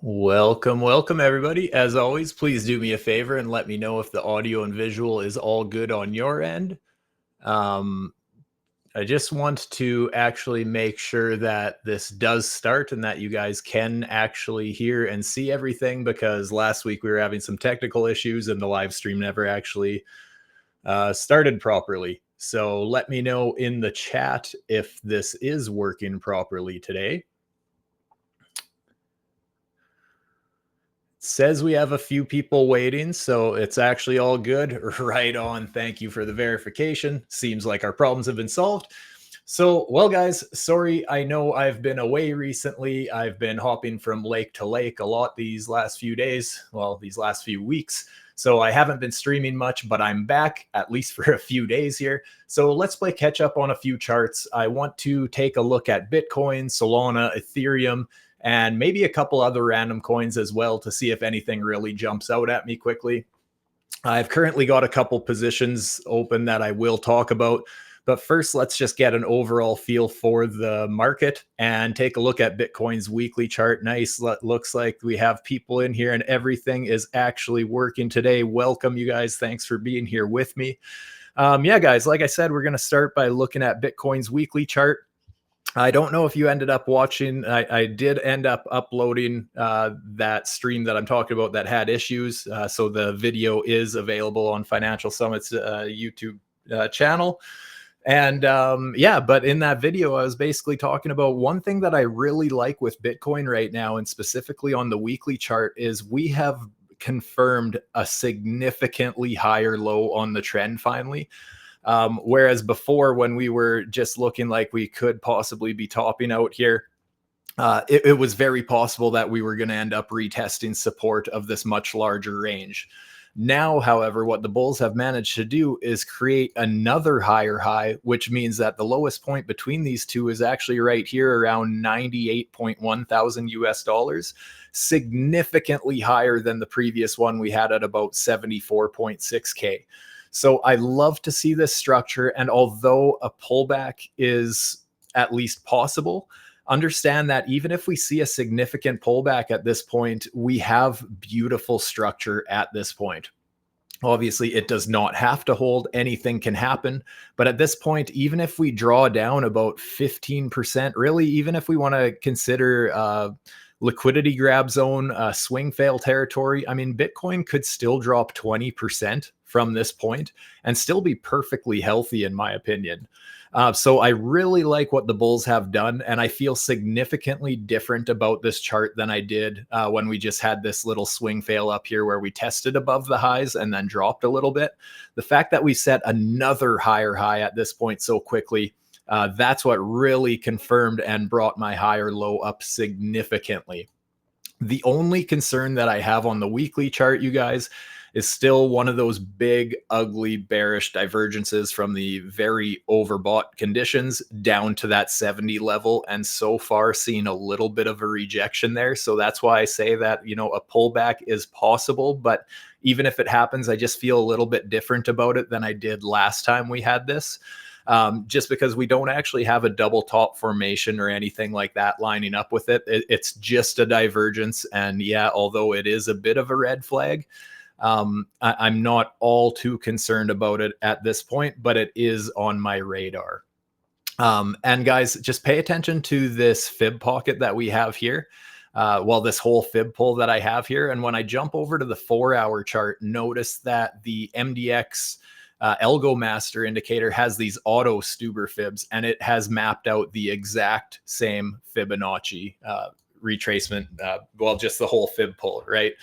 Welcome everybody. As always, please do me a favor and let me know if the audio and visual is all good on your end. Um, I just want to actually make sure that this does start and that you guys can actually hear and see everything, because last week we were having some technical issues and the live stream never actually started properly. So let me know in the chat if this is working properly today. Says we have a few people waiting, so it's actually all good. Right on. Thank you for the verification. Seems like our problems have been solved. So, well, guys, sorry. I know I've been away recently. I've been hopping from lake to lake a lot these last few days. Well, these last few weeks. So I haven't been streaming much, but I'm back at least for a few days here. So let's play catch up on a few charts. I want to take a look at Bitcoin, Solana, Ethereum, and maybe a couple other random coins as well to see if anything really jumps out at me quickly. I've currently got a couple positions open that I will talk about. But first, let's just get an overall feel for the market and take a look at Bitcoin's weekly chart. Nice. Looks like we have people in here and everything is actually working today. Welcome, you guys. Thanks for being here with me. Yeah, guys, like I said, we're going to start by looking at Bitcoin's weekly chart. I don't know if you ended up watching. I did end up uploading that stream that I'm talking about that had issues. So the video is available on Financial Summit's YouTube channel. And yeah, but in that video, I was basically talking about one thing that I really like with Bitcoin right now, and specifically on the weekly chart, is we have confirmed a significantly higher low on the trend finally. Whereas before, when we were just looking like we could possibly be topping out here, it was very possible that we were going to end up retesting support of this much larger range. Now, however, what the bulls have managed to do is create another higher high, which means that the lowest point between these two is actually right here around 98.1 thousand US dollars, significantly higher than the previous one we had at about 74.6K. So I love to see this structure. And although a pullback is at least possible, understand that even if we see a significant pullback at this point, we have beautiful structure at this point. Obviously, it does not have to hold. Anything can happen. But at this point, even if we draw down about 15%, really, even if we want to consider liquidity grab zone, swing fail territory, I mean, Bitcoin could still drop 20% from this point and still be perfectly healthy, in my opinion. So I really like what the bulls have done, and I feel significantly different about this chart than I did when we just had this little swing fail up here where we tested above the highs and then dropped a little bit. The fact that we set another higher high at this point so quickly, that's what really confirmed and brought my higher low up significantly. The only concern that I have on the weekly chart, you guys, is still one of those big, ugly, bearish divergences from the very overbought conditions down to that 70 level. And so far seen a little bit of a rejection there. So that's why I say that, you know, a pullback is possible. But even if it happens, I just feel a little bit different about it than I did last time we had this. Just because we don't actually have a double top formation or anything like that lining up with it. It's just a divergence. And yeah, although it is a bit of a red flag, I'm not all too concerned about it at this point, but it is on my radar. And guys, just pay attention to this fib pocket that we have here. Well, this whole fib pull that I have here. And when I jump over to the 4-hour chart, notice that the MDX ALGO master indicator has these auto STUBER fibs, and it has mapped out the exact same Fibonacci retracement, well, just the whole fib pull, right?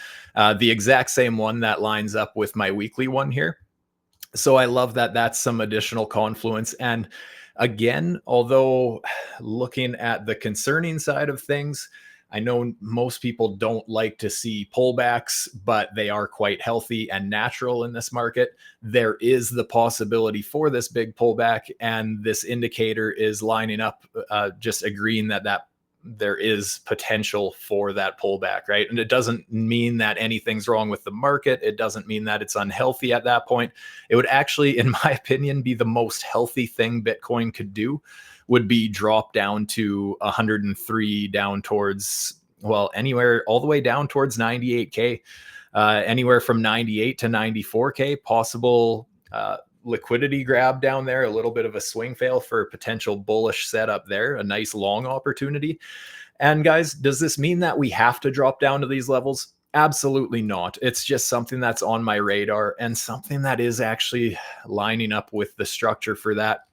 The exact same one that lines up with my weekly one here. So I love that that's some additional confluence. And again, although looking at the concerning side of things, I know most people don't like to see pullbacks, but they are quite healthy and natural in this market. There is the possibility for this big pullback, and this indicator is lining up, just agreeing that there is potential for that pullback, right? And it doesn't mean that anything's wrong with the market. It doesn't mean that it's unhealthy at that point. It would actually, in my opinion, be the most healthy thing Bitcoin could do, would be drop down to 103, down towards well, anywhere all the way down towards 98K, anywhere from 98 to 94K, possible liquidity grab down there, a little bit of a swing fail for a potential bullish setup there, a nice long opportunity. And guys, does this mean that we have to drop down to these levels? Absolutely not. It's just something that's on my radar and something that is actually lining up with the structure for that.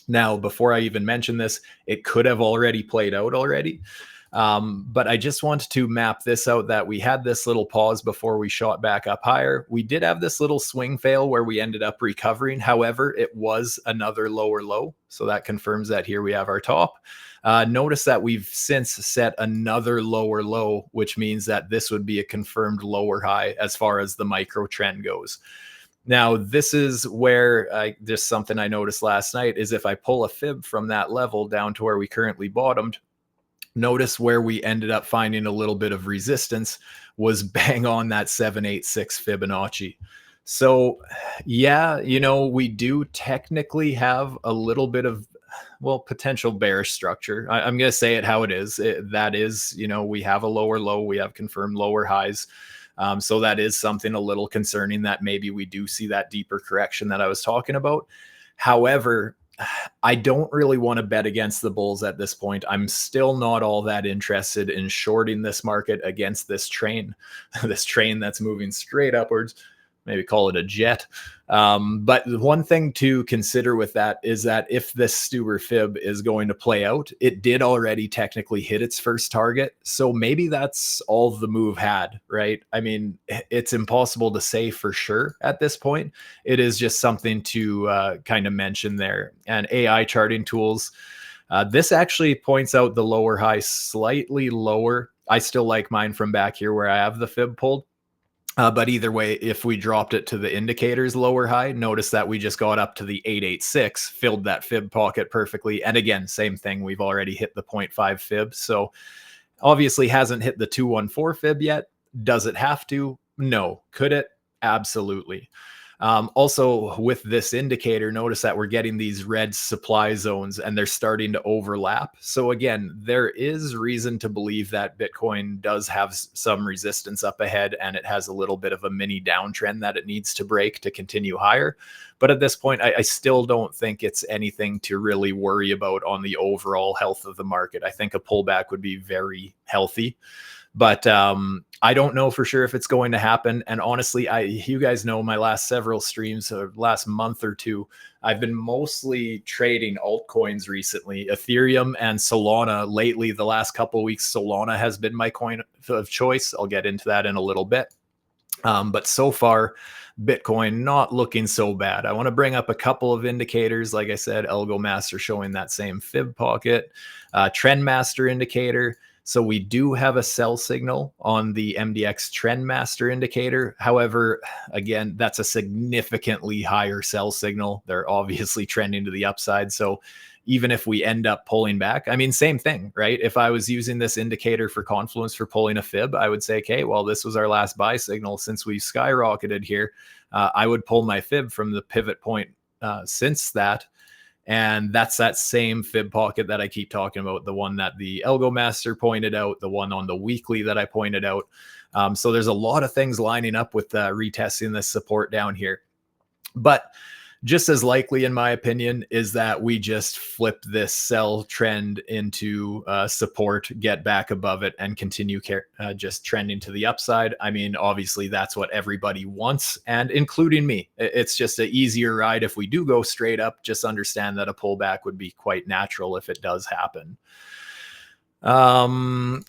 Now, before I even mention this, it could have already played out already. But I just wanted to map this out, that we had this little pause before we shot back up higher. We did have this little swing fail where we ended up recovering. However, it was another lower low. So that confirms that here we have our top. Notice that we've since set another lower low, which means that this would be a confirmed lower high as far as the micro trend goes. Now, this is where just something I noticed last night is if I pull a fib from that level down to where we currently bottomed, notice where we ended up finding a little bit of resistance was bang on that 786 Fibonacci. So yeah, we do technically have a little bit of, well, potential bearish structure. I'm going to say it how it is. That is, we have a lower low, we have confirmed lower highs. So that is something a little concerning, that maybe we do see that deeper correction that I was talking about. However, I don't really want to bet against the bulls at this point. I'm still not all that interested in shorting this market against this train, this train that's moving straight upwards. Maybe call it a jet. But one thing to consider with that is that if this STUBER fib is going to play out, it did already technically hit its first target. So maybe that's all the move had, right? I mean, it's impossible to say for sure at this point. It is just something to kind of mention there. And AI charting tools, this actually points out the lower high slightly lower. I still like mine from back here where I have the fib pulled. But either way, if we dropped it to the indicator's lower high, notice that we just got up to the 886, filled that fib pocket perfectly. And again, same thing, we've already hit the 0.5 fib. So obviously hasn't hit the 214 fib yet. Does it have to? No. Could it? Absolutely. Also, with this indicator, notice that we're getting these red supply zones and they're starting to overlap. So again, there is reason to believe that Bitcoin does have some resistance up ahead and it has a little bit of a mini downtrend that it needs to break to continue higher. But at this point, I still don't think it's anything to really worry about on the overall health of the market. I think a pullback would be very healthy. But I don't know for sure if it's going to happen. And honestly, you guys know my last several streams, or last month or two, I've been mostly trading altcoins recently, Ethereum and Solana. Lately, the last couple of weeks, Solana has been my coin of choice. I'll get into that in a little bit. But so far, Bitcoin not looking so bad. I want to bring up a couple of indicators. Like I said, ALGO Master showing that same fib pocket, Trend Master indicator. So we do have a sell signal on the MDX Trend Master indicator. However, again, that's a significantly higher sell signal. They're obviously trending to the upside. So even if we end up pulling back, I mean, same thing, right? If I was using this indicator for Confluence for pulling a fib, I would say, okay, well, this was our last buy signal since we skyrocketed here. I would pull my fib from the pivot point since that. And that's that same fib pocket that I keep talking about, the one that the ALGO Master pointed out, the one on the weekly that I pointed out. So there's a lot of things lining up with retesting this support down here. But just as likely, in my opinion, is that we just flip this sell trend into support, get back above it, and continue just trending to the upside. I mean, obviously, that's what everybody wants, and including me. It's just an easier ride if we do go straight up. Just understand that a pullback would be quite natural if it does happen.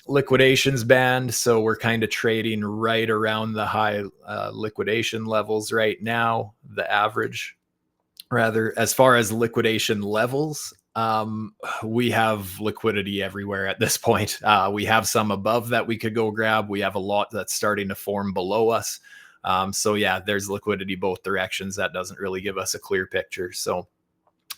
Liquidations band, so we're kind of trading right around the high liquidation levels right now, the average. Rather, as far as liquidation levels, we have liquidity everywhere at this point. We have some above that we could go grab. We have a lot that's starting to form below us. So yeah, there's liquidity both directions. That doesn't really give us a clear picture. So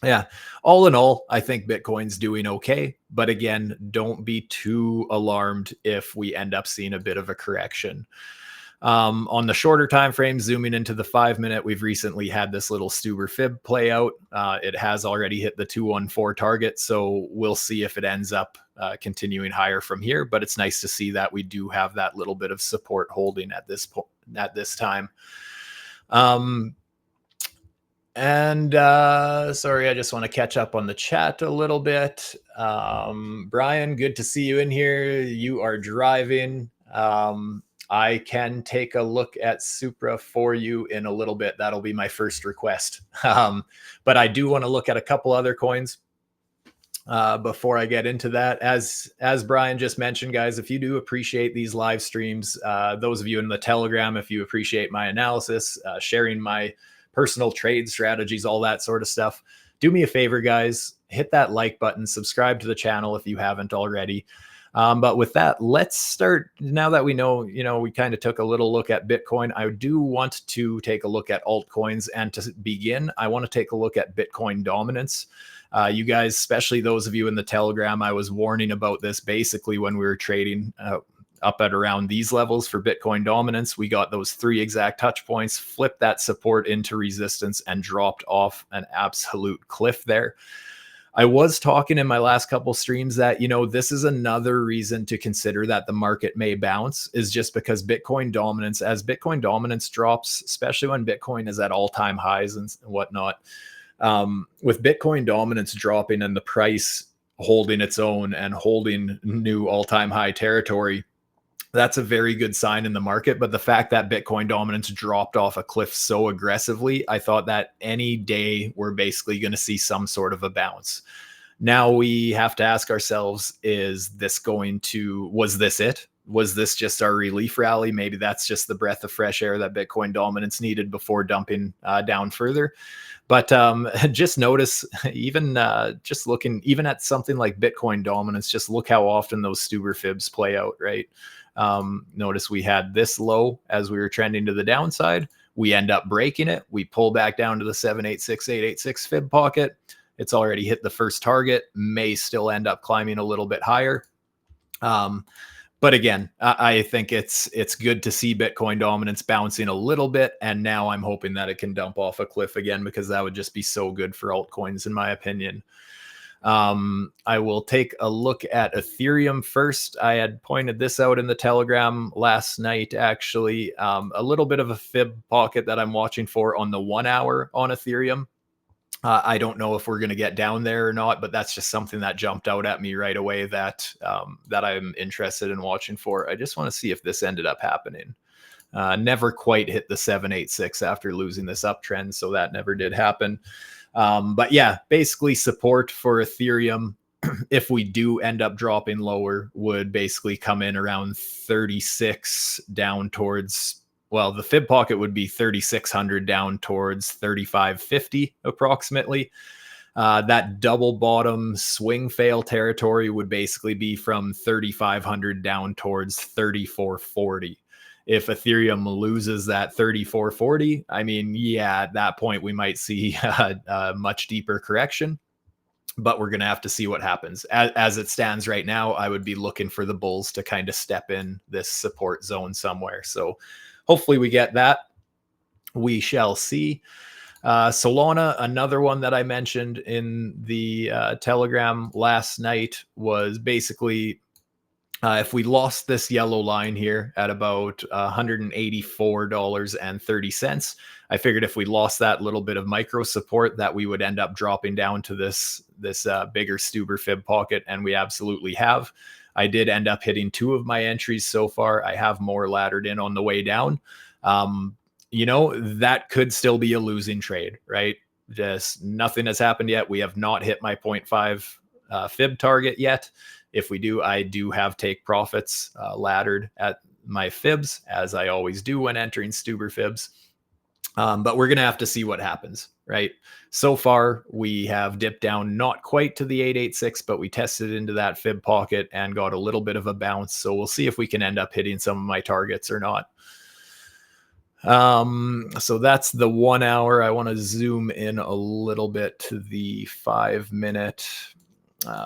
yeah, all in all, I think Bitcoin's doing okay. But again, don't be too alarmed if we end up seeing a bit of a correction. On the shorter time frame, zooming into the 5-minute, we've recently had this little STUBER fib play out. It has already hit the 214 target, so we'll see if it ends up continuing higher from here. But it's nice to see that we do have that little bit of support holding at this point, at this time. Sorry, I just want to catch up on the chat a little bit. Brian, good to see you in here. You are driving. I can take a look at Supra for you in a little bit. That'll be my first request. But I do want to look at a couple other coins before I get into that. As Brian just mentioned, guys, if you do appreciate these live streams, those of you in the Telegram, if you appreciate my analysis, sharing my personal trade strategies, all that sort of stuff, do me a favor, guys, hit that like button, subscribe to the channel if you haven't already. But with that, let's start. Now that we know, we kind of took a little look at Bitcoin, I do want to take a look at altcoins. And to begin, I want to take a look at Bitcoin dominance. You guys, especially those of you in the Telegram, I was warning about this basically when we were trading up at around these levels for Bitcoin dominance. We got those 3 exact touch points, flipped that support into resistance, and dropped off an absolute cliff there. I was talking in my last couple streams that, this is another reason to consider that the market may bounce, is just because Bitcoin dominance, as Bitcoin dominance drops, especially when Bitcoin is at all-time highs and whatnot, with Bitcoin dominance dropping and the price holding its own and holding new all-time high territory, that's a very good sign in the market. But the fact that Bitcoin dominance dropped off a cliff so aggressively, I thought that any day we're basically going to see some sort of a bounce. Now we have to ask ourselves, was this it? Was this just our relief rally? Maybe that's just the breath of fresh air that Bitcoin dominance needed before dumping down further. But just notice, even just looking even at something like Bitcoin dominance, just look how often those STUBER fibs play out, right? Notice we had this low as we were trending to the downside. We end up breaking it. We pull back down to the 786, 886 fib pocket. It's already hit the first target, may still end up climbing a little bit higher. But again, I think it's good to see Bitcoin dominance bouncing a little bit. And now I'm hoping that it can dump off a cliff again, because that would just be so good for altcoins, in my opinion. I will take a look at Ethereum first. I had pointed this out in the Telegram last night, actually. A little bit of a fib pocket that I'm watching for on the 1 hour on Ethereum. I don't know if we're going to get down there or not, but that's just something that jumped out at me right away that I'm interested in watching for. I just want to see if this ended up happening. Never quite hit the 786 after losing this uptrend, so that never did happen. But yeah, basically support for Ethereum, if we do end up dropping lower, would basically come in around 36 down towards, well, the fib pocket would be 3,600 down towards 3,550 approximately. That double bottom swing fail territory would basically be from 3,500 down towards 3,440. If Ethereum loses that 3,440, I mean, yeah, at that point we might see a much deeper correction, but we're going to have to see what happens. As it stands right now, I would be looking for the bulls to kind of step in this support zone somewhere. So hopefully we get that. We shall see. Solana, another one that I mentioned in the Telegram last night, was basically if we lost this yellow line here at about $184.30, I figured if we lost that little bit of micro support, that we would end up dropping down to this bigger STUBER fib pocket, and we absolutely have. I did end up hitting 2 of my entries so far. I have more laddered in on the way down. That could still be a losing trade, right? Just nothing has happened yet. We have not hit my 0.5 fib target yet. If we do, I do have take profits laddered at my fibs, as I always do when entering STUBER fibs. But we're going to have to see what happens, right? So far, we have dipped down not quite to the 886, but we tested into that fib pocket and got a little bit of a bounce. So we'll see if we can end up hitting some of my targets or not. So that's the 1 hour. I want to zoom in a little bit to the 5-minute.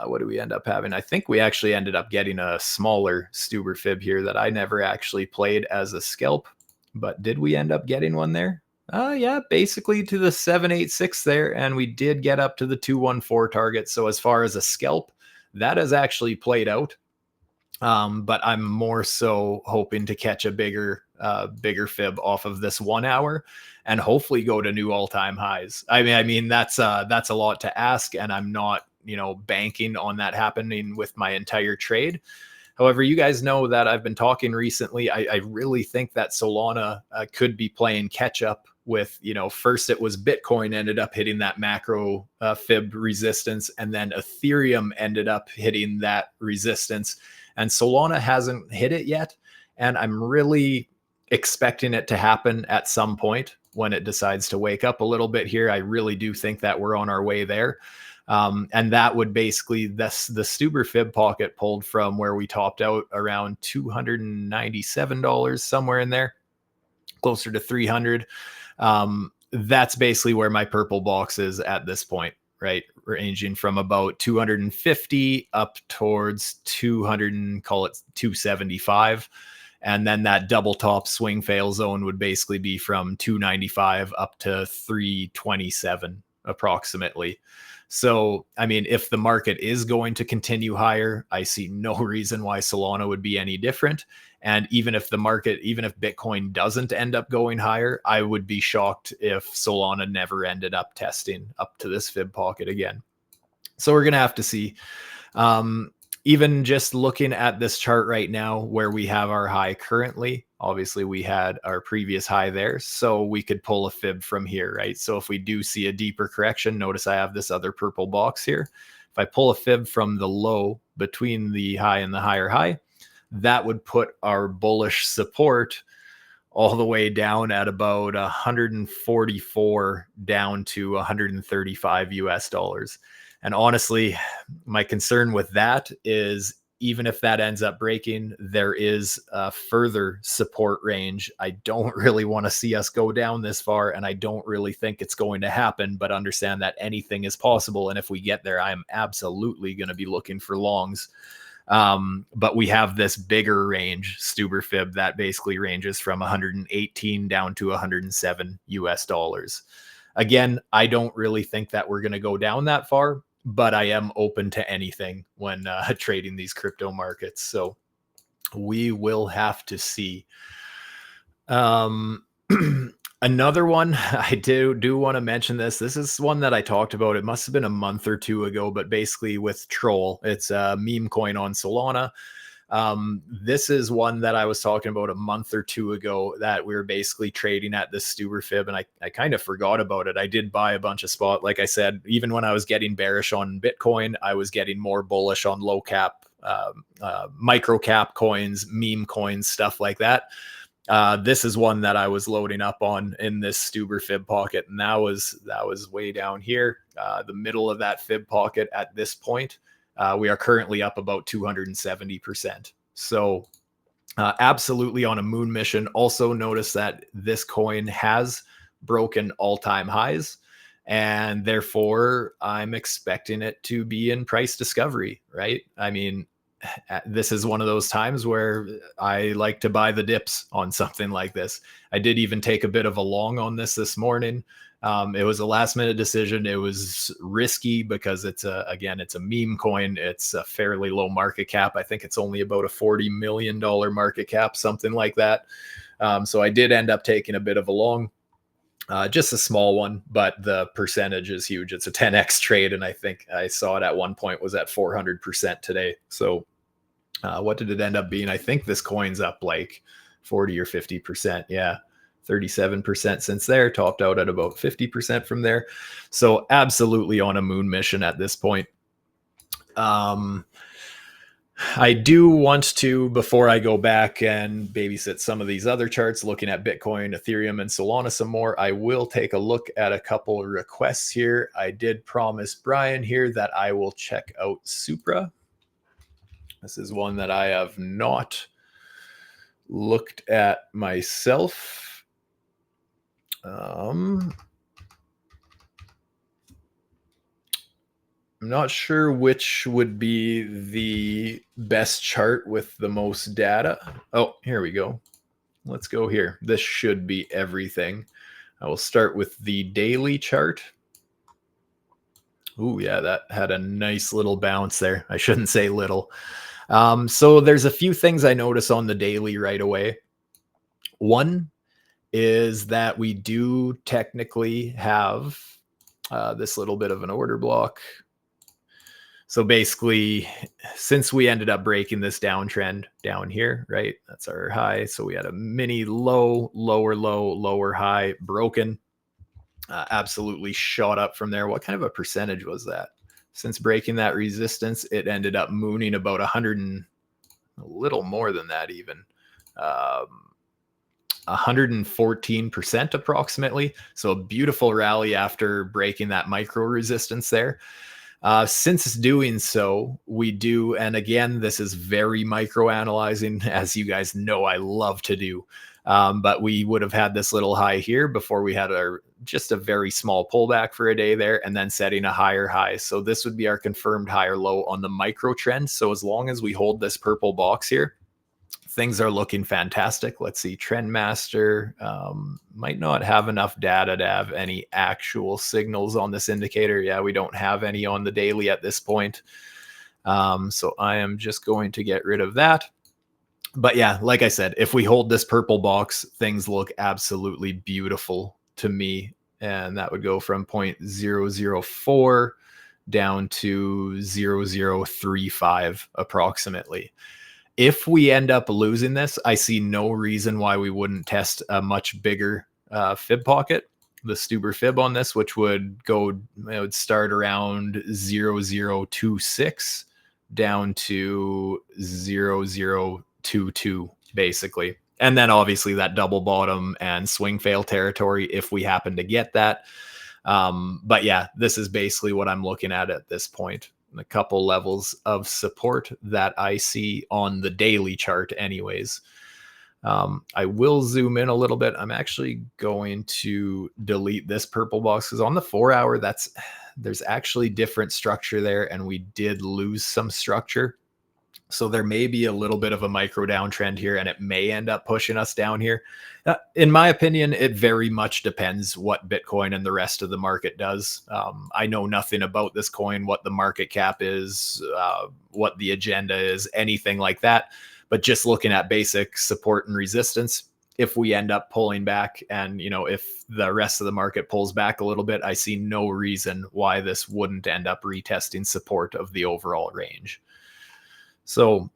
What do we end up having? I think we actually ended up getting a smaller STUBER fib here that I never actually played as a scalp. but did we end up getting one there? Yeah, basically to the 786 there, and we did get up to the 214 target. So as far as a scalp, that has actually played out. But I'm more so hoping to catch a bigger fib off of this 1 hour and hopefully go to new all-time highs. I mean that's a lot to ask, and I'm not, banking on that happening with my entire trade. However, you guys know that I've been talking recently. I really think that Solana could be playing catch up with, first it was Bitcoin ended up hitting that macro fib resistance, and then Ethereum ended up hitting that resistance. And Solana hasn't hit it yet. And I'm really expecting it to happen at some point when it decides to wake up a little bit here. I really do think that we're on our way there. And that would basically, the STUBER fib pocket pulled from where we topped out around $297, somewhere in there, closer to 300. That's basically where my purple box is at this point, right? Ranging from about 250 up towards 200, call it 275. And then that double top swing fail zone would basically be from 295 up to 327 approximately. So, I mean, if the market is going to continue higher, I see no reason why Solana would be any different. And even if Bitcoin doesn't end up going higher, I would be shocked if Solana never ended up testing up to this fib pocket again. So we're going to have to see. Even just looking at this chart right now where we have our high currently, obviously we had our previous high there, so we could pull a fib from here, right? So if we do see a deeper correction, notice I have this other purple box here. If I pull a fib from the low between the high and the higher high, that would put our bullish support all the way down at about 144 down to 135 US dollars. And honestly, my concern with that is even if that ends up breaking, there is a further support range. I don't really want to see us go down this far, and I don't really think it's going to happen, but understand that anything is possible. And if we get there, I'm absolutely going to be looking for longs. But we have this bigger range, STUBER fib, that basically ranges from 118 down to 107 US dollars. Again, I don't really think that we're going to go down that far, but I am open to anything when trading these crypto markets. So we will have to see. Another one, I do want to mention this. This is one that I talked about. It must have been a month or two ago, but basically with Troll, it's a meme coin on Solana. This is one that I was talking about a month or two ago that we were basically trading at this STUBER fib, and I kind of forgot about it. I did buy a bunch of spot. Like I said, even when I was getting bearish on Bitcoin, I was getting more bullish on low cap, micro cap coins, meme coins, stuff like that. This is one that I was loading up on in this STUBER fib pocket, and that was way down here, the middle of that fib pocket at this point. We are currently up about 270%. So absolutely on a moon mission. Also notice that this coin has broken all-time highs, and therefore I'm expecting it to be in price discovery, right? I mean, this is one of those times where I like to buy the dips on something like this. I did even take a bit of a long on this morning. It was a last minute decision. It was risky because it's a meme coin. It's a fairly low market cap. I think it's only about a $40 million market cap, something like that. So I did end up taking a bit of a long, just a small one, but the percentage is huge. It's a 10x trade, and I think I saw it at one point was at 400% today. So what did it end up being? I think this coin's up like 40 or 50%. Yeah, 37% since there, topped out at about 50% from there. So absolutely on a moon mission at this point. I do want to, before I go back and babysit some of these other charts, looking at Bitcoin, Ethereum, and Solana some more, I will take a look at a couple of requests here. I did promise Brian here that I will check out Supra. This is one that I have not looked at myself. I'm not sure which would be the best chart with the most data. Oh, here we go. let's go here. This should be everything. I will start with the daily chart. Ooh, yeah, that had a nice little bounce there. I shouldn't say little. So there's a few things I notice on the daily right away. One is that we do technically have this little bit of an order block. So basically, since we ended up breaking this downtrend down here, right? That's our high. So we had a mini low, lower low, lower high, broken. Absolutely shot up from there. What kind of a percentage was that? Since breaking that resistance, it ended up mooning about 100 and a little more than that even. 114% approximately. So a beautiful rally after breaking that micro resistance there. Since doing so, we do, and again, this is very micro analyzing, as you guys know I love to do. But we would have had this little high here before we had just a very small pullback for a day there, and then setting a higher high. So this would be our confirmed higher low on the micro trend. So as long as we hold this purple box here, things are looking fantastic. Let's see, Trendmaster might not have enough data to have any actual signals on this indicator. Yeah, we don't have any on the daily at this point. So I am just going to get rid of that. But yeah, like I said, if we hold this purple box, things look absolutely beautiful to me. And that would go from 0.004 down to 0.035 approximately. If we end up losing this, I see no reason why we wouldn't test a much bigger fib pocket, the STUBER fib on this, which would go, it would start around 0.026 down to 0.022 basically. And then obviously that double bottom and swing fail territory if we happen to get that. But yeah, this is basically what I'm looking at this point. A couple levels of support that I see on the daily chart anyways. I will zoom in a little bit. I'm actually going to delete this purple box because on the 4 hour, there's actually different structure there, and we did lose some structure. So there may be a little bit of a micro downtrend here, and it may end up pushing us down here. In my opinion, it very much depends what Bitcoin and the rest of the market does. I know nothing about this coin, what the market cap is, what the agenda is, anything like that. But just looking at basic support and resistance, if we end up pulling back and, if the rest of the market pulls back a little bit, I see no reason why this wouldn't end up retesting support of the overall range. So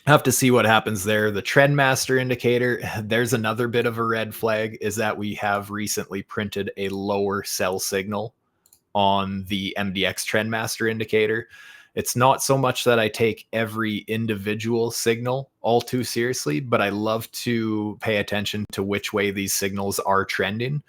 have to see what happens there. The Trendmaster indicator, there's another bit of a red flag, is that we have recently printed a lower sell signal on the MDX Trendmaster indicator. It's not so much that I take every individual signal all too seriously, but I love to pay attention to which way these signals are trending.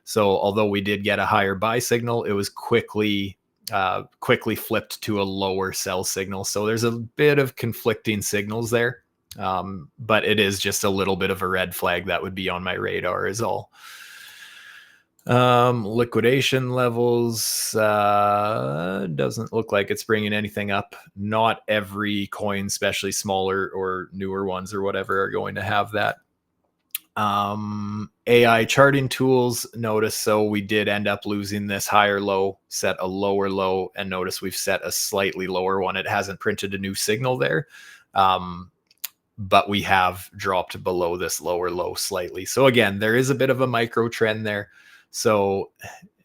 So although we did get a higher buy signal, it was quickly flipped to a lower sell signal. So there's a bit of conflicting signals there. But it is just a little bit of a red flag that would be on my radar is all. Liquidation levels, doesn't look like it's bringing anything up. Not every coin, especially smaller or newer ones or whatever, are going to have that. AI charting tools, notice, so we did end up losing this higher low, set a lower low, and notice we've set a slightly lower one. It hasn't printed a new signal there, but we have dropped below this lower low slightly. So again, there is a bit of a micro trend there. So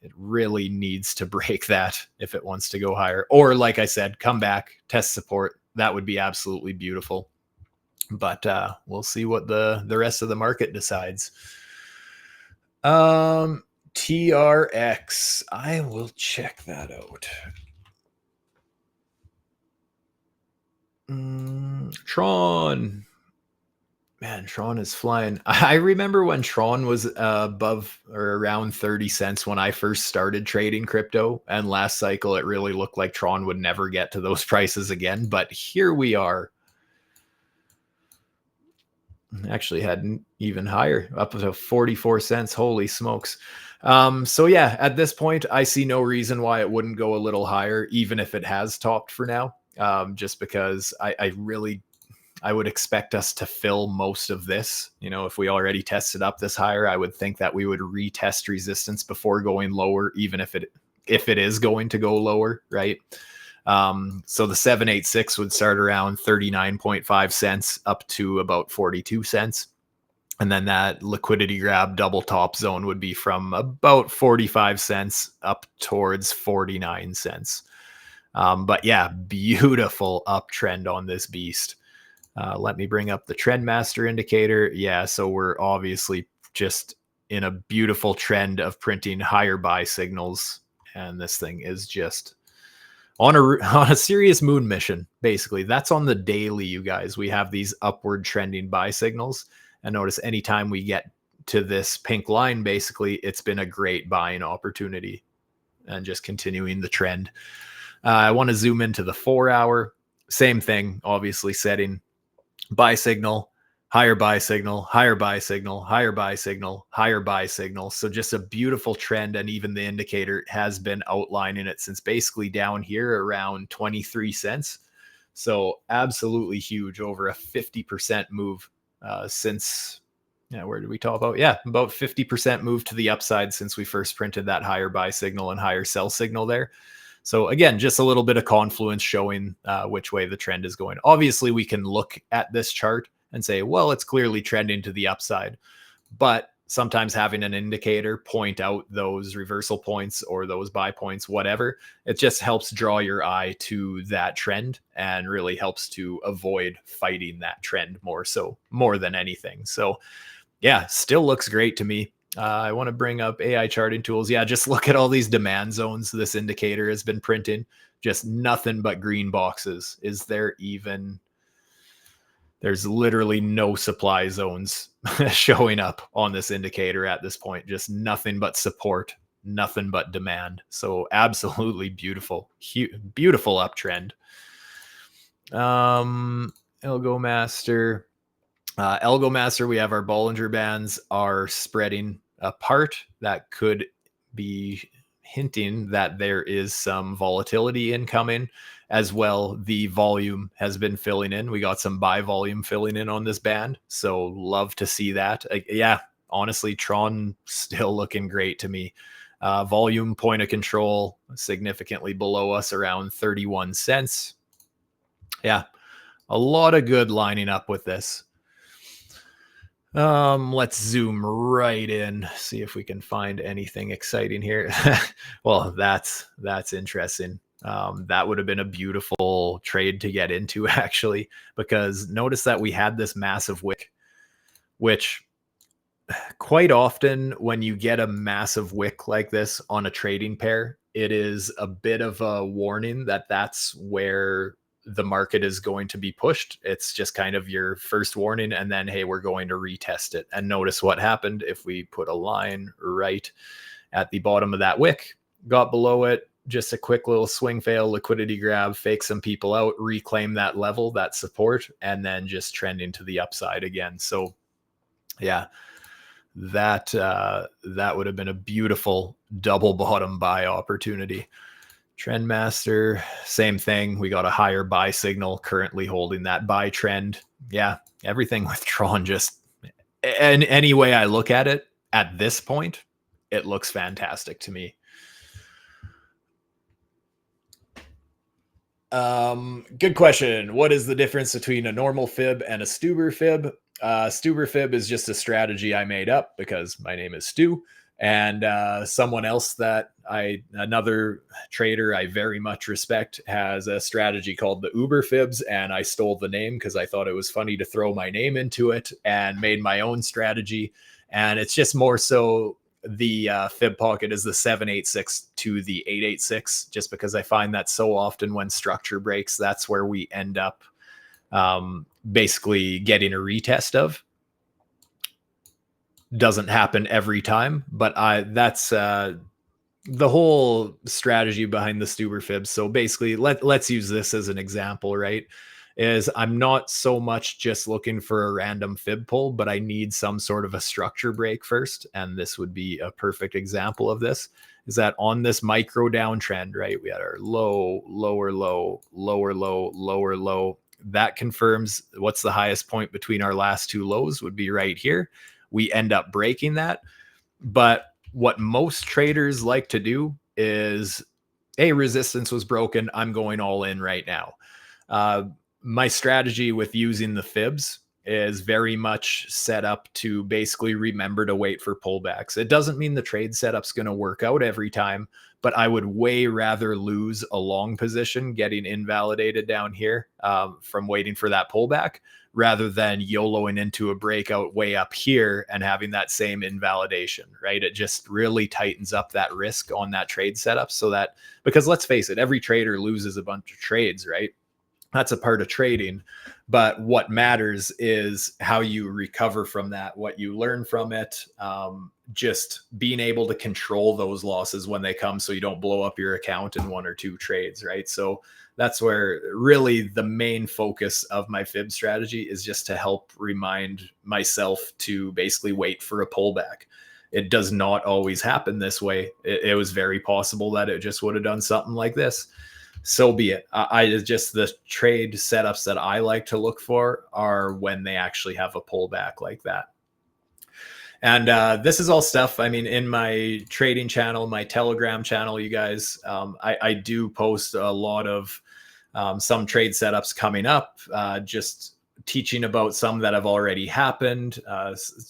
it really needs to break that if it wants to go higher. Or like I said, come back, test support. That would be absolutely beautiful. But we'll see what the rest of the market decides. TRX, I will check that out. Tron. Man, Tron is flying. I remember when Tron was above or around 30 cents when I first started trading crypto. And last cycle, it really looked like Tron would never get to those prices again. But here we are. Actually had even higher, up to 44 cents. Holy smokes. So yeah, at this point, I see no reason why it wouldn't go a little higher, even if it has topped for now. Just because I I would expect us to fill most of this. You know, if we already tested up this higher, I would think that we would retest resistance before going lower, even if it is going to go lower, right? So the 786 would start around 39.5 cents up to about 42 cents. And then that liquidity grab double top zone would be from about 45 cents up towards 49 cents. But yeah, beautiful uptrend on this beast. Let me bring up the trend master indicator. Yeah, so we're obviously just in a beautiful trend of printing higher buy signals. And this thing is just on a serious moon mission, basically. That's on the daily, you guys. We have these upward trending buy signals. And notice anytime we get to this pink line, basically, it's been a great buying opportunity and just continuing the trend. I want to zoom into the 4 hour. Same thing, obviously setting buy signal, higher buy signal, higher buy signal, higher buy signal, higher buy signal. So just a beautiful trend. And even the indicator has been outlining it since basically down here around 23 cents. So absolutely huge, over a 50% move since, where did we talk about? Yeah, about 50% move to the upside since we first printed that higher buy signal and higher sell signal there. So again, just a little bit of confluence showing which way the trend is going. Obviously, we can look at this chart and say, well, it's clearly trending to the upside. But sometimes having an indicator point out those reversal points or those buy points, whatever, it just helps draw your eye to that trend and really helps to avoid fighting that trend more than anything. So yeah, still looks great to me. I want to bring up AI charting tools. Yeah, just look at all these demand zones this indicator has been printing. Just nothing but green boxes. There's literally no supply zones showing up on this indicator at this point. Just nothing but support, nothing but demand. So absolutely beautiful, beautiful uptrend. ALGO Master. ALGO Master, we have our Bollinger Bands are spreading apart. That could be hinting that there is some volatility incoming as well. The volume has been filling in. We got some buy volume filling in on this band. So love to see that. Yeah, honestly, Tron still looking great to me. Volume point of control significantly below us around 31 cents. Yeah, a lot of good lining up with this. Let's zoom right in, see if we can find anything exciting here. Well, that's interesting. That would have been a beautiful trade to get into, actually, because notice that we had this massive wick, which quite often when you get a massive wick like this on a trading pair, it is a bit of a warning that that's where the market is going to be pushed. It's just kind of your first warning, and then, hey, we're going to retest it. And notice what happened if we put a line right at the bottom of that wick, got below it, just a quick little swing fail, liquidity grab, fake some people out, reclaim that level, that support, and then just trending to the upside again. So yeah, that would have been a beautiful double bottom buy opportunity. Trend master, same thing. We got a higher buy signal, currently holding that buy trend. Yeah, everything with Tron, just and any way I look at it at this point, it looks fantastic to me. Good question. What is the difference between a normal fib and a STUBER fib? STUBER fib is just a strategy I made up because my name is Stu. And someone else another trader I very much respect, has a strategy called the Uber Fibs, and I stole the name because I thought it was funny to throw my name into it and made my own strategy. And it's just more so the fib pocket is the 786 to the 886, just because I find that so often when structure breaks, that's where we end up basically getting a retest of. Doesn't happen every time, but that's the whole strategy behind the STUBER fibs. So basically, let's use this as an example, right? Is I'm not so much just looking for a random fib pull, but I need some sort of a structure break first. And this would be a perfect example of this, is that on this micro downtrend, right? We had our low, lower low, lower low, lower low, That confirms what's the highest point between our last two lows would be right here. We end up breaking that. But what most traders like to do is, hey, resistance was broken. I'm going all in right now. My strategy with using the fibs is very much set up to basically remember to wait for pullbacks. It doesn't mean the trade setup's going to work out every time, but I would way rather lose a long position getting invalidated down here from waiting for that pullback rather than YOLOing into a breakout way up here and having that same invalidation, right? It just really tightens up that risk on that trade setup so that, because let's face it, every trader loses a bunch of trades, right? That's a part of trading. But what matters is how you recover from that, what you learn from it, just being able to control those losses when they come so you don't blow up your account in one or two trades, right? So that's where really the main focus of my fib strategy is, just to help remind myself to basically wait for a pullback. It does not always happen this way. It was very possible that it just would have done something like this. So be it. I just, the trade setups that I like to look for are when they actually have a pullback like that. And this is all stuff, I mean, in my trading channel, my Telegram channel, you guys, I do post a lot of some trade setups coming up, just teaching about some that have already happened,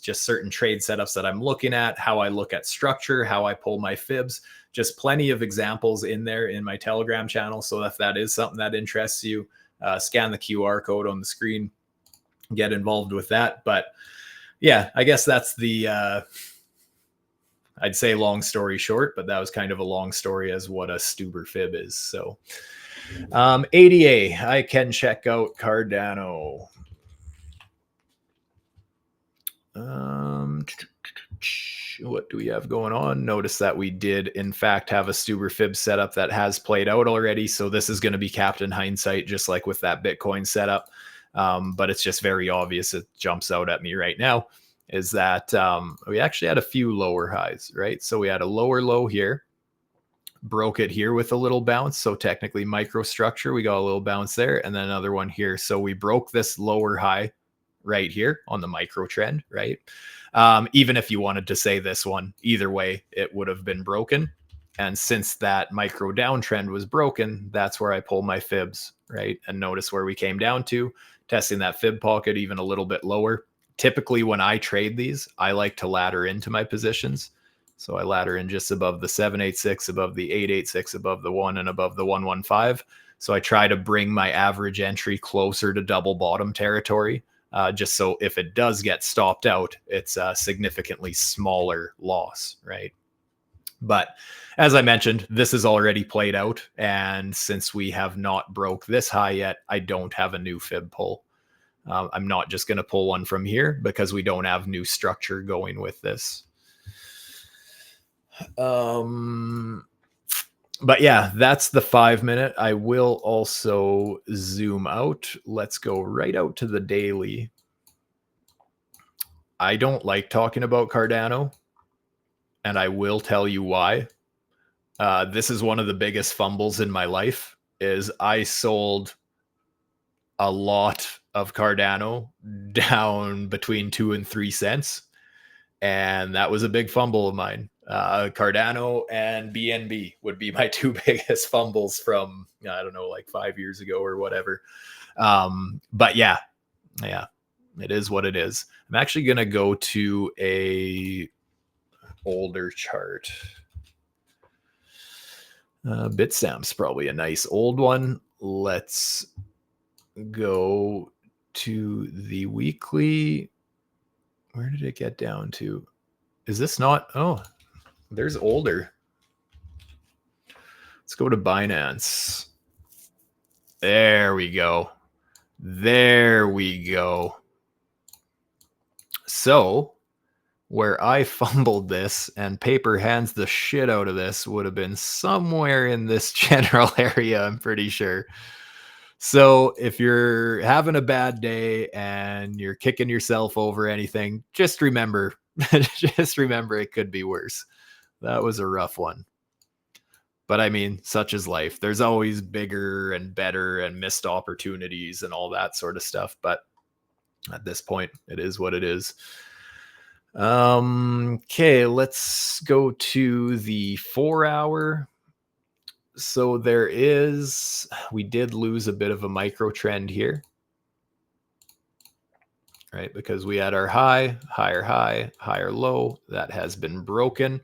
just certain trade setups that I'm looking at, how I look at structure, how I pull my fibs, just plenty of examples in there in my Telegram channel. So if that is something that interests you, scan the QR code on the screen, get involved with that. But yeah, I guess that's the, I'd say long story short, but that was kind of a long story as what a STUBER fib is. So ADA, I can check out Cardano. What do we have going on? Notice that we did in fact have a STUBER fib setup that has played out already. So this is going to be capped in hindsight, just like with that Bitcoin setup. But it's just very obvious. It jumps out at me right now is that we actually had a few lower highs, right? So we had a lower low here, broke it here with a little bounce. So technically microstructure, we got a little bounce there, and then another one here. So we broke this lower high right here on the micro trend, right? Even if you wanted to say this one, either way, it would have been broken. And since that micro downtrend was broken, that's where I pull my fibs, right? And notice where we came down to, testing that fib pocket even a little bit lower. Typically when I trade these, I like to ladder into my positions. So I ladder in just above the 786, above the 886, above the 1, and above the 115. So I try to bring my average entry closer to double bottom territory. Just so if it does get stopped out, it's a significantly smaller loss, right? But as I mentioned, this is already played out. And since we have not broke this high yet, I don't have a new fib pull. I'm not just going to pull one from here because we don't have new structure going with this. But yeah, that's the 5 minute. I will also zoom out. Let's go right out to the daily. I don't like talking about Cardano, and I will tell you why. This is one of the biggest fumbles in my life, is I sold a lot of Cardano down between 2 and 3 cents. And that was a big fumble of mine. Cardano and BNB would be my two biggest fumbles from, I don't know, like 5 years ago or whatever. But yeah, it is what it is. I'm actually going to go to a older chart. Bitstamp's probably a nice old one. Let's go to the weekly. Where did it get down to? Is this not? Oh, there's older. Let's go to Binance. There we go. There we go. So where I fumbled this and paper hands the shit out of this would have been somewhere in this general area, I'm pretty sure. So if you're having a bad day and you're kicking yourself over anything, just remember, just remember it could be worse. That was a rough one. But I mean, such is life. There's always bigger and better and missed opportunities and all that sort of stuff. But at this point, it is what it is. Okay, let's go to the 4 hour. So we did lose a bit of a micro trend here, right? Because we had our high, higher low that has been broken.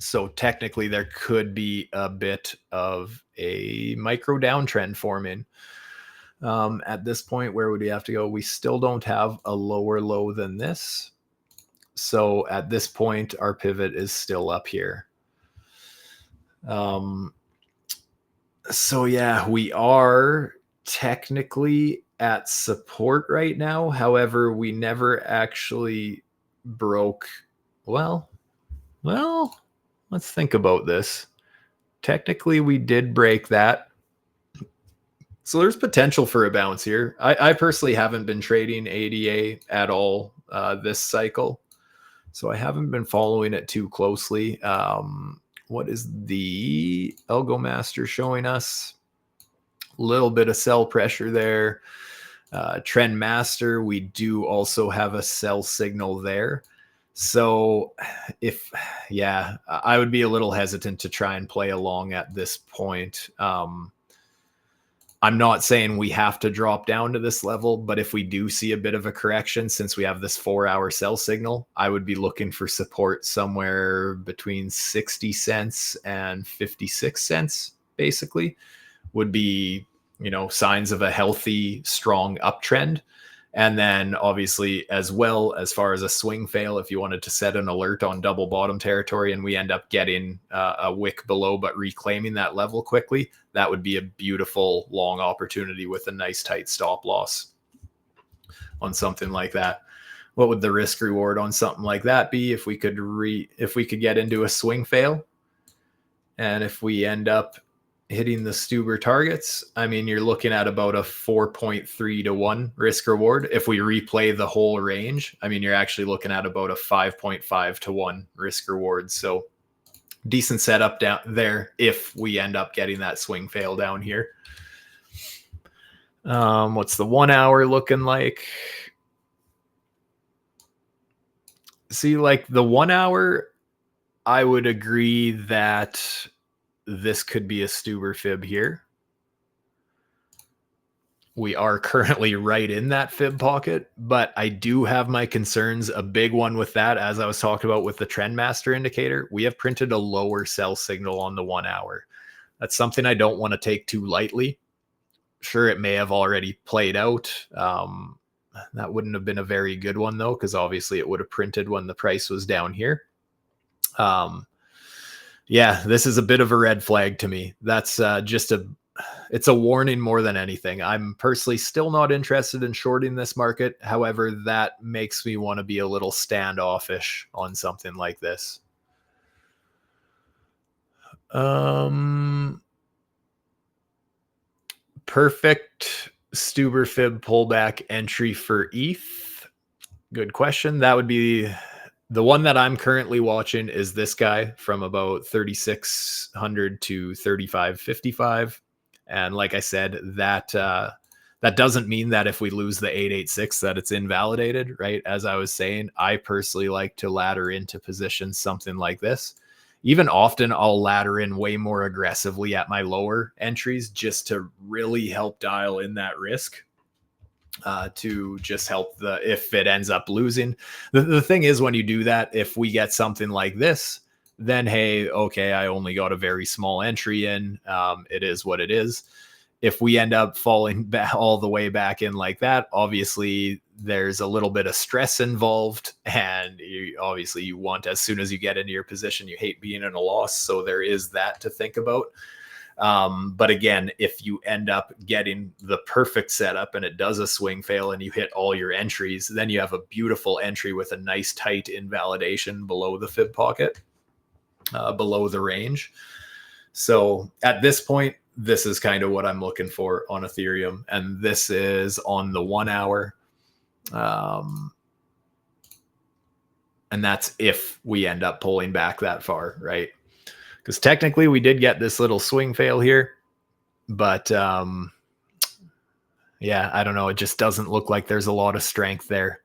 So technically there could be a bit of a micro downtrend forming. At this point, where would we have to go? We still don't have a lower low than this. So at this point, our pivot is still up here. So yeah, we are technically at support right now. However, we never actually broke. Well, let's think about this. Technically, we did break that. So there's potential for a bounce here. I personally haven't been trading ADA at all this cycle. So I haven't been following it too closely. What is the ALGO master showing us? A little bit of sell pressure there. Trend master, we do also have a sell signal there. So I would be a little hesitant to try and play along at this point. I'm not saying we have to drop down to this level, but if we do see a bit of a correction, since we have this 4-hour sell signal, I would be looking for support somewhere between 60 cents and 56 cents, basically, would be, signs of a healthy, strong uptrend. And then obviously, as well, as far as a swing fail, if you wanted to set an alert on double bottom territory and we end up getting a wick below but reclaiming that level quickly, that would be a beautiful long opportunity with a nice tight stop loss on something like that. What would the risk reward on something like that be if we could get into a swing fail? And if we end up hitting the STUBER targets, I mean, you're looking at about a 4.3 to 1 risk reward. If we replay the whole range, I mean, you're actually looking at about a 5.5 to 1 risk reward. So decent setup down there if we end up getting that swing fail down here. What's the 1 hour looking like? See, like the 1 hour, I would agree that this could be a STUBER fib here. We are currently right in that fib pocket, but I do have my concerns. A big one with that, as I was talking about with the trend master indicator, we have printed a lower sell signal on the 1 hour. That's something I don't want to take too lightly. Sure, it may have already played out. That wouldn't have been a very good one though, because obviously it would have printed when the price was down here. Yeah, this is a bit of a red flag to me. That's it's a warning more than anything. I'm personally still not interested in shorting this market. However, that makes me want to be a little standoffish on something like this. Perfect STUBER fib pullback entry for ETH. Good question. That would be the one that I'm currently watching is this guy from about 3,600 to 3,555. And like I said, that doesn't mean that if we lose the 886 that it's invalidated, right? As I was saying, I personally like to ladder into positions something like this. Even often I'll ladder in way more aggressively at my lower entries just to really help dial in that risk. To just help if it ends up losing. The thing is, when you do that, if we get something like this, then hey, okay, I only got a very small entry in. It is what it is. If we end up falling back all the way back in like that, obviously there's a little bit of stress involved, and you want, as soon as you get into your position, you hate being in a loss. So there is that to think about. But again, if you end up getting the perfect setup and it does a swing fail and you hit all your entries, then you have a beautiful entry with a nice tight invalidation below the fib pocket, below the range. So at this point, this is kind of what I'm looking for on Ethereum. And this is on the 1 hour. And that's if we end up pulling back that far, right? Because technically we did get this little swing fail here, but yeah, I don't know. It just doesn't look like there's a lot of strength there.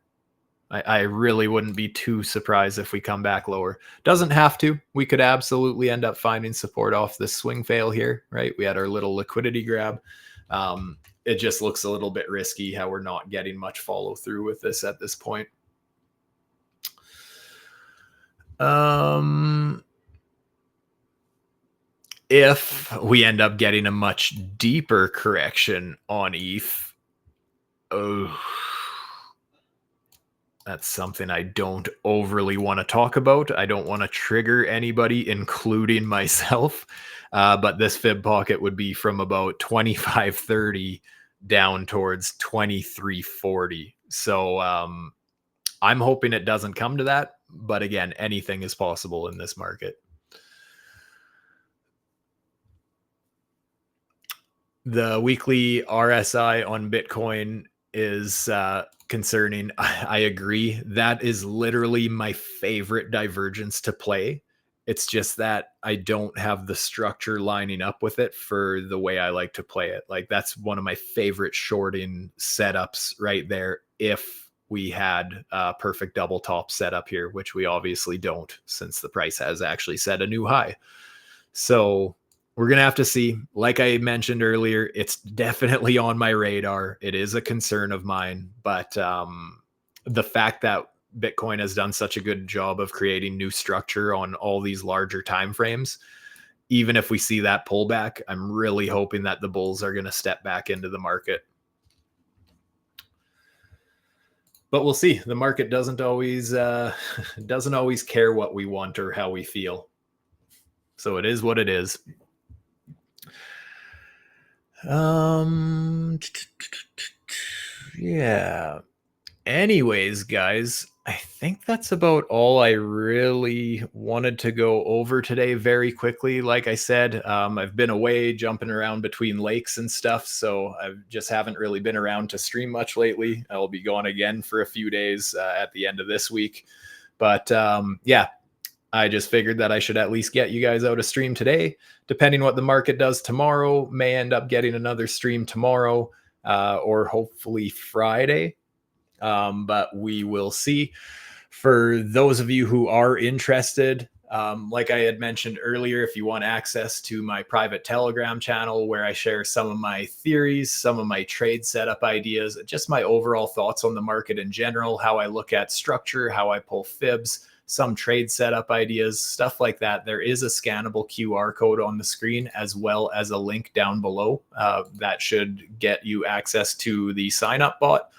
I really wouldn't be too surprised if we come back lower. Doesn't have to. We could absolutely end up finding support off this swing fail here, right? We had our little liquidity grab. It just looks a little bit risky how we're not getting much follow through with this at this point. If we end up getting a much deeper correction on ETH, oh, that's something I don't overly want to talk about. I don't want to trigger anybody, including myself. But this fib pocket would be from about 25.30 down towards 23.40. So I'm hoping it doesn't come to that. But again, anything is possible in this market. The weekly RSI on Bitcoin is concerning. I agree. That is literally my favorite divergence to play. It's just that I don't have the structure lining up with it for the way I like to play it. Like, that's one of my favorite shorting setups right there. If we had a perfect double top setup here, which we obviously don't, since the price has actually set a new high. So we're going to have to see. Like I mentioned earlier, it's definitely on my radar. It is a concern of mine, but the fact that Bitcoin has done such a good job of creating new structure on all these larger time frames, even if we see that pullback, I'm really hoping that the bulls are going to step back into the market. But we'll see. The market doesn't always care what we want or how we feel. So it is what it is. Yeah. Anyways, guys, I think that's about all I really wanted to go over today very quickly. Like I said, I've been away jumping around between lakes and stuff, so I just haven't really been around to stream much lately. I'll be gone again for a few days at the end of this week. But yeah, I just figured that I should at least get you guys out a stream today. Depending what the market does tomorrow, may end up getting another stream tomorrow or hopefully Friday. But we will see. For those of you who are interested, like I had mentioned earlier, if you want access to my private Telegram channel where I share some of my theories, some of my trade setup ideas, just my overall thoughts on the market in general, how I look at structure, how I pull fibs, some trade setup ideas, stuff like that. There is a scannable QR code on the screen, as well as a link down below that should get you access to the sign up bot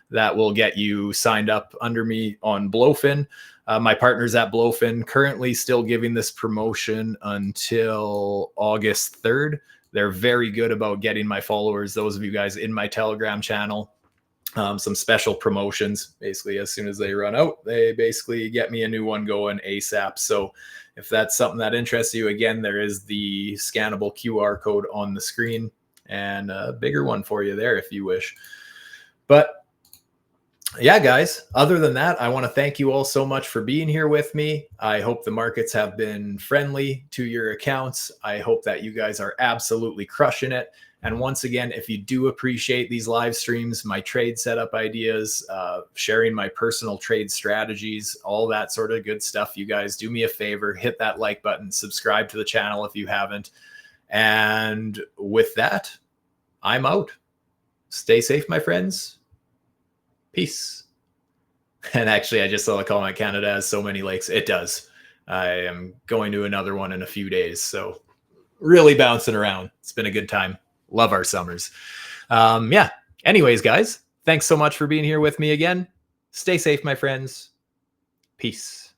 that will get you signed up under me on BloFin. My partners at BloFin currently still giving this promotion until August 3rd. They're very good about getting my followers, those of you guys in my Telegram channel, some special promotions. Basically, as soon as they run out, they basically get me a new one going ASAP. So if that's something that interests you, again, there is the scannable QR code on the screen and a bigger one for you there if you wish. But yeah, guys, other than that, I want to thank you all so much for being here with me. I hope the markets have been friendly to your accounts. I hope that you guys are absolutely crushing it. And once again, if you do appreciate these live streams, my trade setup ideas, sharing my personal trade strategies, all that sort of good stuff, you guys do me a favor, hit that like button, subscribe to the channel if you haven't. And with that, I'm out. Stay safe, my friends. Peace. And actually, I just saw a comment, Canada has so many lakes. It does. I am going to another one in a few days. So really bouncing around. It's been a good time. Love our summers. Yeah. Anyways, guys, thanks so much for being here with me again. Stay safe, my friends. Peace.